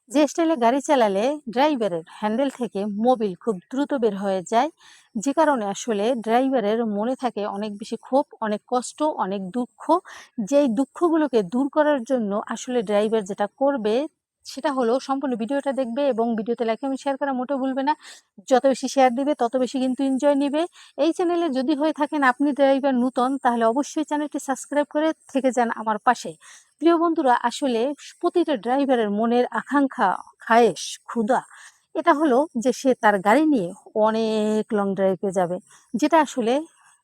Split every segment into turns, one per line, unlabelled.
যে স্টাইলে গাড়ি চালালে ড্রাইভারের হ্যান্ডেল থেকে মোবিল খুব দ্রুত বের হয়ে যায়, যে কারণে আসলে ড্রাইভারের মনে থাকে অনেক বেশি ক্ষোভ, অনেক কষ্ট, অনেক দুঃখ। যেই দুঃখগুলোকে দূর করার জন্য আসলে ড্রাইভার যেটা করবে সেটা হলো সম্পূর্ণ ভিডিওটা দেখবে এবং ভিডিওতে লাইক কমেন্ট শেয়ার করা মোটেও ভুলবে না। যত বেশি শেয়ার দিবে তত বেশি কিন্তু এনজয় নিবে। এই চ্যানেলে যদি হয়ে থাকেন আপনি ড্রাইভার নূতন, তাহলে অবশ্যই চ্যানেলটি সাবস্ক্রাইব করে থেকে যান আমার পাশে। প্রিয় বন্ধুরা, আসলে প্রতিটা ড্রাইভারের মনের আকাঙ্ক্ষা, খায়েশ, ক্ষুধা, এটা হলো যে সে তার গাড়ি নিয়ে অনেক লং ড্রাইভে যাবে। যেটা আসলে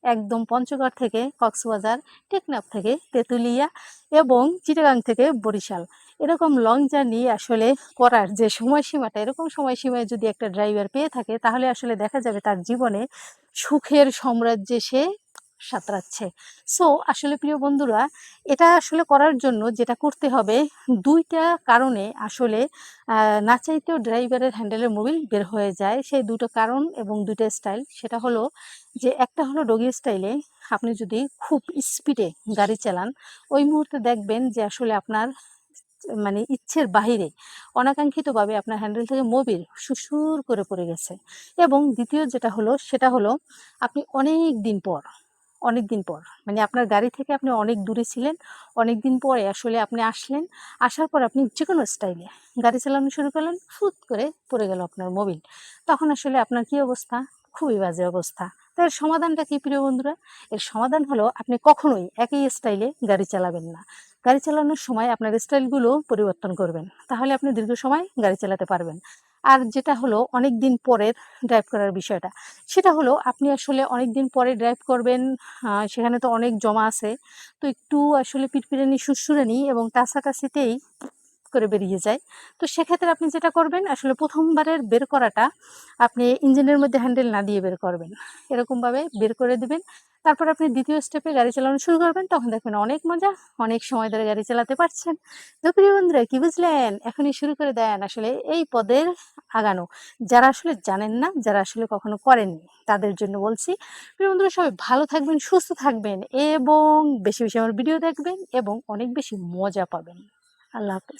একদম পঞ্চগড় থেকে কক্সবাজার, টেকনাফ থেকে তেঁতুলিয়া এবং চিটাগাং থেকে বরিশাল, এরকম লং জার্নি আসলে করার যে সময়সীমাটা, এরকম সময়সীমায় যদি একটা ড্রাইভার পেয়ে থাকে, তাহলে আসলে দেখা যাবে তার জীবনে সুখের সাম্রাজ্যে সে সাঁতরাচ্ছে। সো আসলে প্রিয় বন্ধুরা, এটা আসলে করার জন্য যেটা করতে হবে, ২ টা কারণে আসলে না চাইতেও ড্রাইভারের হ্যান্ডেলের মোবিল বের হয়ে যায়। সেই ২ টো কারণ এবং ২ টা স্টাইল। সেটা হলো যে, একটা হলো ডগি স্টাইলে আপনি যদি খুব স্পিডে গাড়ি চালান, ওই মুহূর্তে দেখবেন যে আসলে আপনার মানে ইচ্ছের বাহিরে অনাকাঙ্ক্ষিতভাবে আপনার হ্যান্ডেল থেকে মোবিল সুরসুর করে পড়ে গেছে। এবং দ্বিতীয় যেটা হলো সেটা হলো, আপনি অনেকদিন পর মানে আপনার গাড়ি থেকে আপনি অনেক দূরে ছিলেন। অনেকদিন পরে আসলে আপনি আসলেন। আসার পর আপনি যেকোনো স্টাইলে গাড়ি চালানো শুরু করলেন, ফুত করে পড়ে গেল আপনার মোবিল। তখন আসলে আপনার কি অবস্থা? খুবই বাজে অবস্থা। তো এর সমাধানটা কি প্রিয় বন্ধুরা? এর সমাধান হলো, আপনি কখনোই একই স্টাইলে গাড়ি চালাবেন না। গাড়ি চালানোর সময় আপনার স্টাইলগুলো পরিবর্তন করবেন। তাহলে আপনি দীর্ঘ সময় গাড়ি চালাতে পারবেন। আর যেটা হলো অনেকদিন পরের ড্রাইভ করার বিষয়টা, সেটা হলো আপনি আসলে অনেকদিন পরে ড্রাইভ করবেন, সেখানে তো অনেক জমা আছে। তো একটু আসলে পিটপিটানি, সুড়সুড়ানি এবং টাসাটাসিতেই করে বেরিয়ে যায়। তো সেক্ষেত্রে আপনি যেটা করবেন, আসলে ১ম বারের বের করাটা আপনি ইঞ্জিনের মধ্যে হ্যান্ডেল না দিয়ে বের করবেন। এরকমভাবে বের করে দিবেন। তারপর আপনি ২য় স্টেপে গাড়ি চালানো শুরু করবেন। তখন দেখবেন অনেক মজা, অনেক সময় ধরে গাড়ি চালাতে পারছেন। তো প্রিয় বন্ধুরা, কি বুঝলেন? এখনই শুরু করে দেন আসলে এই পদের আগানো। যারা আসলে জানেন না, যারা আসলে কখনো করেননি, তাদের জন্য বলছি। প্রিয় বন্ধুরা, সবাই ভালো থাকবেন, সুস্থ থাকবেন এবং বেশি, বেশি আমার ভিডিও দেখবেন এবং অনেক বেশি মজা পাবেন। আল্লাহ হাফেজ।